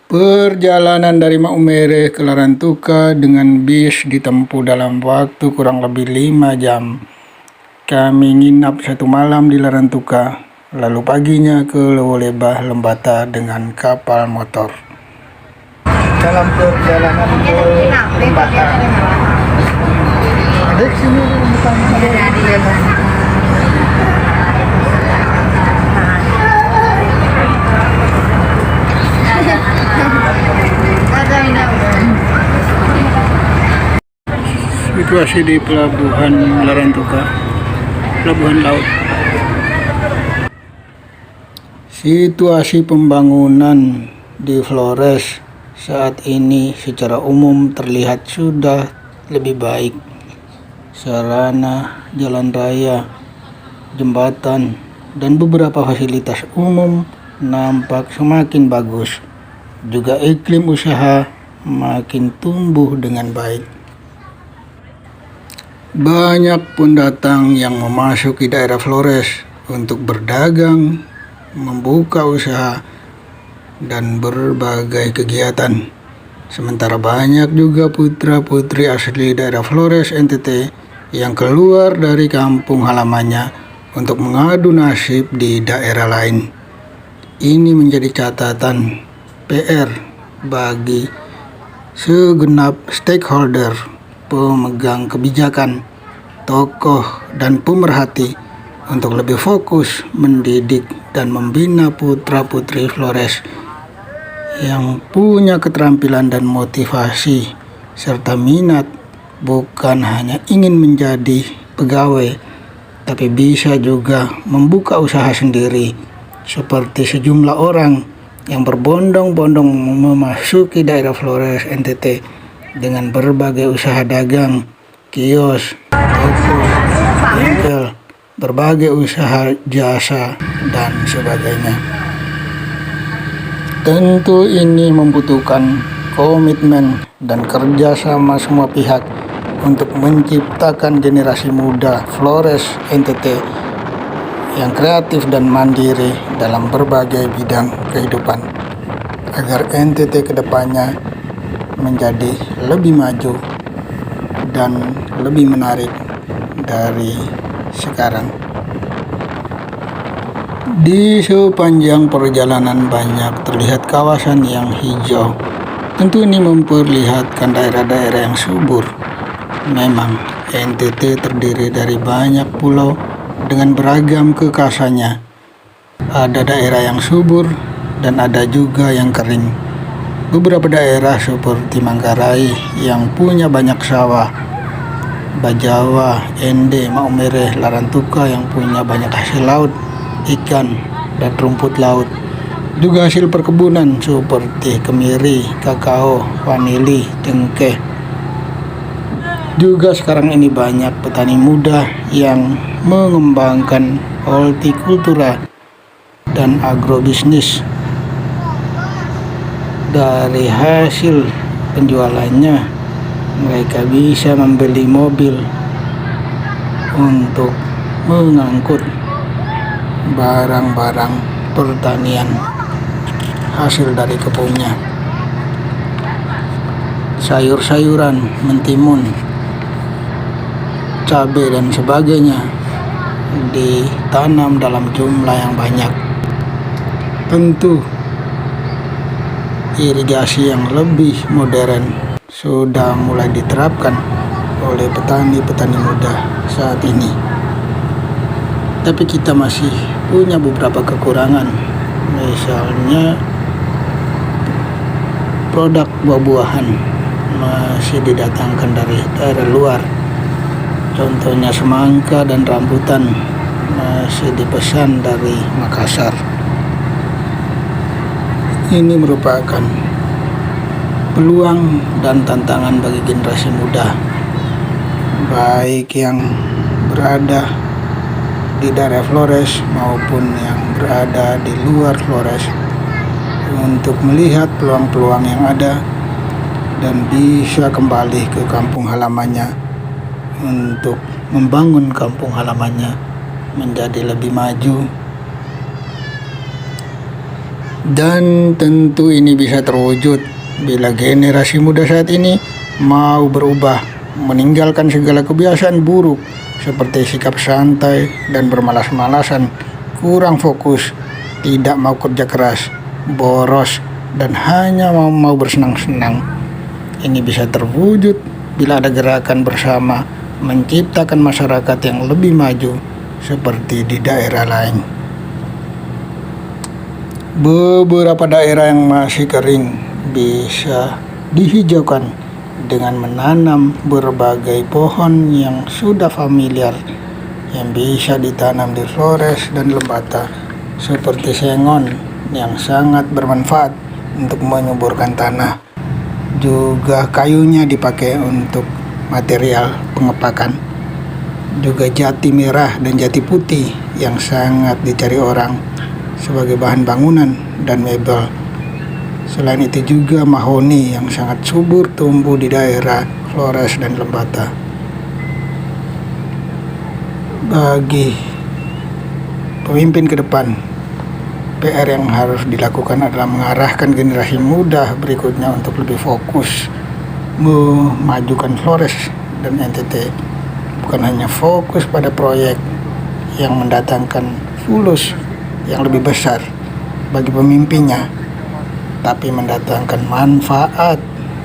Perjalanan dari Maumere ke Larantuka dengan bis ditempuh dalam waktu kurang lebih 5 jam. Kami nginap 1 malam di Larantuka, lalu paginya ke Lewoleba Lembata dengan kapal motor. Dalam perjalanan ke Lembata, ada di sini bukan di Lembata. Situasi di pelabuhan Larantuka, pelabuhan laut. Situasi pembangunan di Flores saat ini secara umum terlihat sudah lebih baik. Sarana jalan raya, jembatan, dan beberapa fasilitas umum nampak semakin bagus. Juga iklim usaha makin tumbuh dengan baik. Banyak pendatang yang memasuki daerah Flores untuk berdagang, membuka usaha, dan berbagai kegiatan. Sementara banyak juga putra-putri asli daerah Flores NTT yang keluar dari kampung halamannya untuk mengadu nasib di daerah lain. Ini menjadi catatan PR bagi segenap stakeholder, pemegang kebijakan, tokoh, dan pemerhati untuk lebih fokus mendidik dan membina putra-putri Flores yang punya keterampilan dan motivasi serta minat, bukan hanya ingin menjadi pegawai, tapi bisa juga membuka usaha sendiri, seperti sejumlah orang yang berbondong-bondong memasuki daerah Flores NTT dengan berbagai usaha dagang, kios, toko, bengkel, berbagai usaha jasa, dan sebagainya. Tentu ini membutuhkan komitmen dan kerjasama semua pihak untuk menciptakan generasi muda Flores NTT yang kreatif dan mandiri dalam berbagai bidang kehidupan, agar NTT kedepannya menjadi lebih maju dan lebih menarik dari sekarang. Di sepanjang perjalanan banyak terlihat kawasan yang hijau. Tentu ini memperlihatkan daerah-daerah yang subur. Memang NTT terdiri dari banyak pulau dengan beragam kekhasannya. Ada daerah yang subur dan ada juga yang kering. Beberapa daerah seperti Manggarai yang punya banyak sawah, Bajawa, Ende, Maumere, Larantuka yang punya banyak hasil laut, ikan, dan rumput laut. Juga hasil perkebunan seperti kemiri, kakao, vanili, cengkeh. Juga sekarang ini banyak petani muda yang mengembangkan hortikultura dan agrobisnis. Dari hasil penjualannya, mereka bisa membeli mobil untuk mengangkut barang-barang pertanian hasil dari kebunnya. Sayur-sayuran, mentimun, cabai, dan sebagainya ditanam dalam jumlah yang banyak. Tentu irigasi yang lebih modern sudah mulai diterapkan oleh petani-petani muda saat ini. Tapi kita masih punya beberapa kekurangan, misalnya produk buah-buahan masih didatangkan dari daerah luar. Contohnya semangka dan rambutan masih dipesan dari Makassar. Ini merupakan peluang dan tantangan bagi generasi muda, baik yang berada di daerah Flores maupun yang berada di luar Flores, untuk melihat peluang-peluang yang ada dan bisa kembali ke kampung halamannya untuk membangun kampung halamannya menjadi lebih maju Dan tentu ini bisa terwujud bila generasi muda saat ini mau berubah, meninggalkan segala kebiasaan buruk seperti sikap santai dan bermalas-malasan, kurang fokus, tidak mau kerja keras, boros, dan hanya mau bersenang-senang. Ini bisa terwujud bila ada gerakan bersama menciptakan masyarakat yang lebih maju seperti di daerah lain. Beberapa daerah yang masih kering bisa dihijaukan dengan menanam berbagai pohon yang sudah familiar yang bisa ditanam di flores dan lembata, seperti sengon yang sangat bermanfaat untuk menyuburkan tanah. Juga kayunya dipakai untuk material pengepakan. Juga jati merah dan jati putih yang sangat dicari orang sebagai bahan bangunan dan mebel. Selain itu juga mahoni yang sangat subur tumbuh di daerah Flores dan Lembata. Bagi pemimpin ke depan, PR yang harus dilakukan adalah mengarahkan generasi muda berikutnya untuk lebih fokus memajukan Flores dan NTT. Bukan hanya fokus pada proyek yang mendatangkan fulus yang lebih besar bagi pemimpinnya, tapi mendatangkan manfaat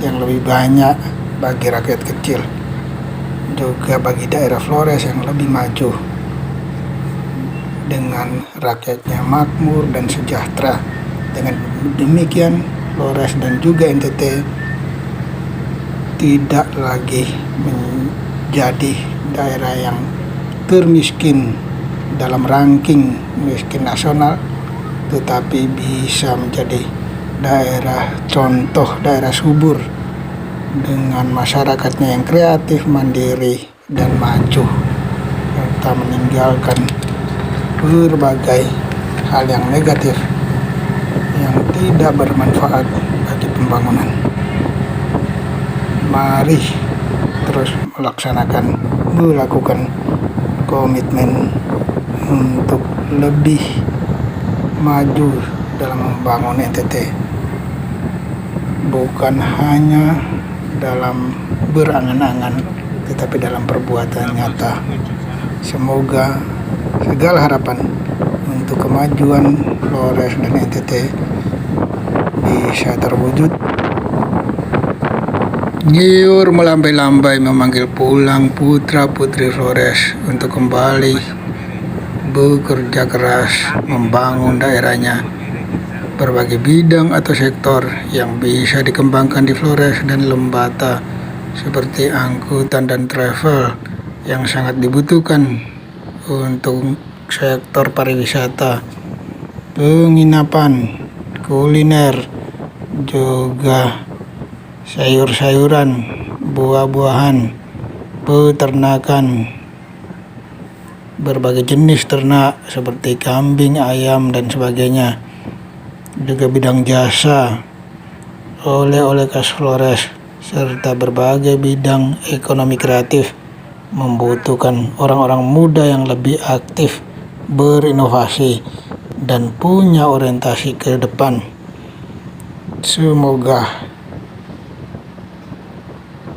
yang lebih banyak bagi rakyat kecil, juga bagi daerah Flores yang lebih maju dengan rakyatnya makmur dan sejahtera. Dengan demikian, Flores dan juga NTT tidak lagi menjadi daerah yang termiskin dalam ranking miskin nasional, tetapi bisa menjadi daerah contoh, daerah subur dengan masyarakatnya yang kreatif, mandiri, dan maju, serta meninggalkan berbagai hal yang negatif yang tidak bermanfaat bagi pembangunan. Mari terus melakukan komitmen untuk lebih maju dalam membangun NTT, bukan hanya dalam berangan-angan tetapi dalam perbuatan nyata. Semoga segala harapan untuk kemajuan Flores dan NTT bisa terwujud. Nyiur melambai-lambai memanggil pulang putra-putri Flores untuk kembali bekerja keras membangun daerahnya. Berbagai bidang atau sektor yang bisa dikembangkan di Flores dan Lembata, seperti angkutan dan travel yang sangat dibutuhkan untuk sektor pariwisata, penginapan, kuliner, juga sayur-sayuran, buah-buahan, peternakan, berbagai jenis ternak seperti kambing, ayam, dan sebagainya. Juga bidang jasa, oleh-oleh khas Flores, serta berbagai bidang ekonomi kreatif membutuhkan orang-orang muda yang lebih aktif, berinovasi, dan punya orientasi ke depan. Semoga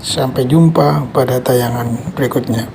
sampai jumpa pada tayangan berikutnya.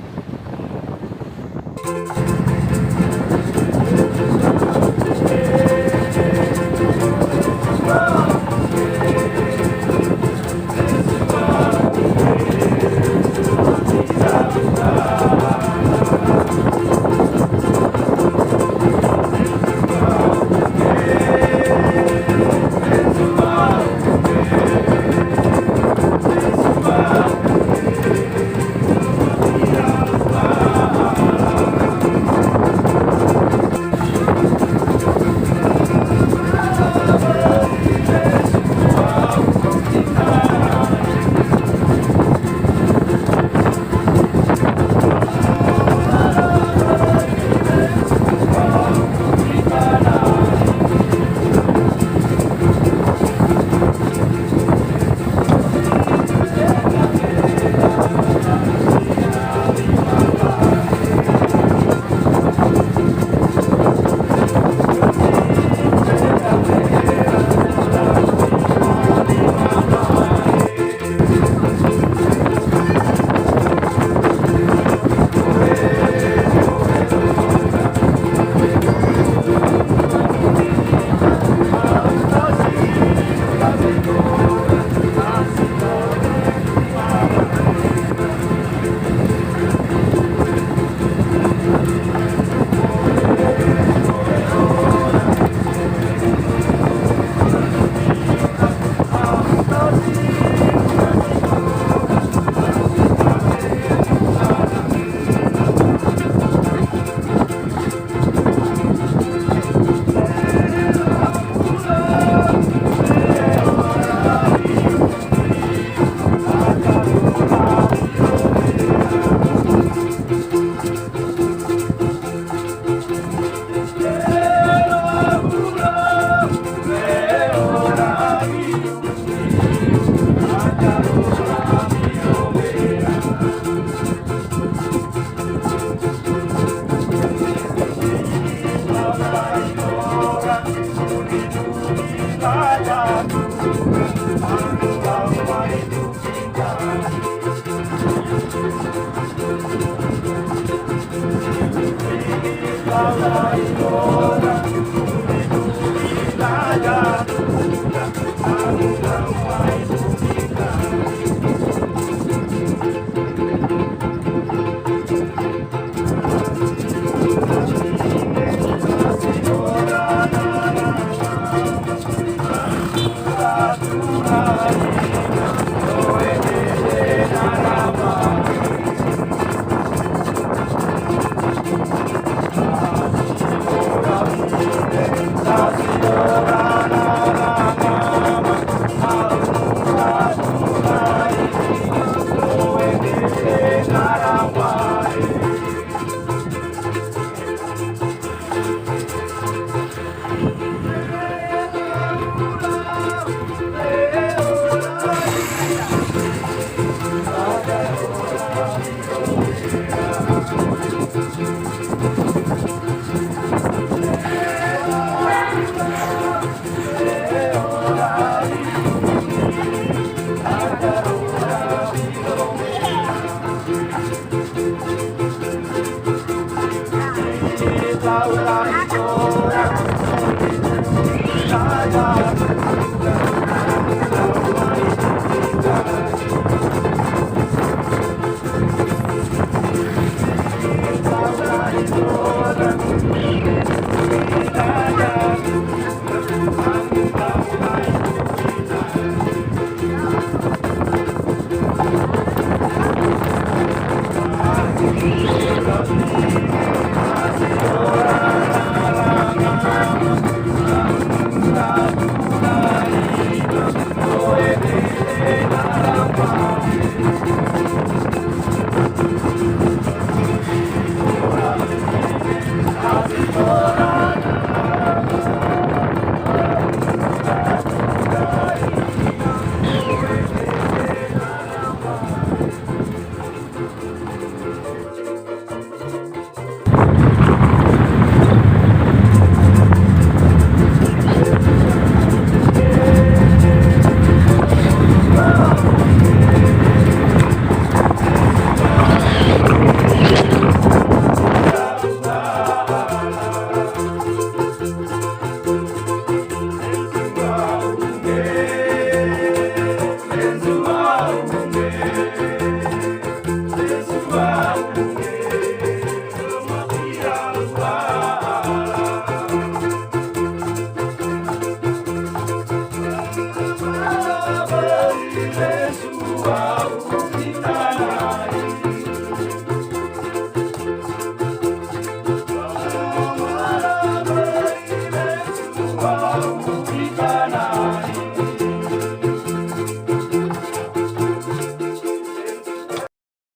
Yesu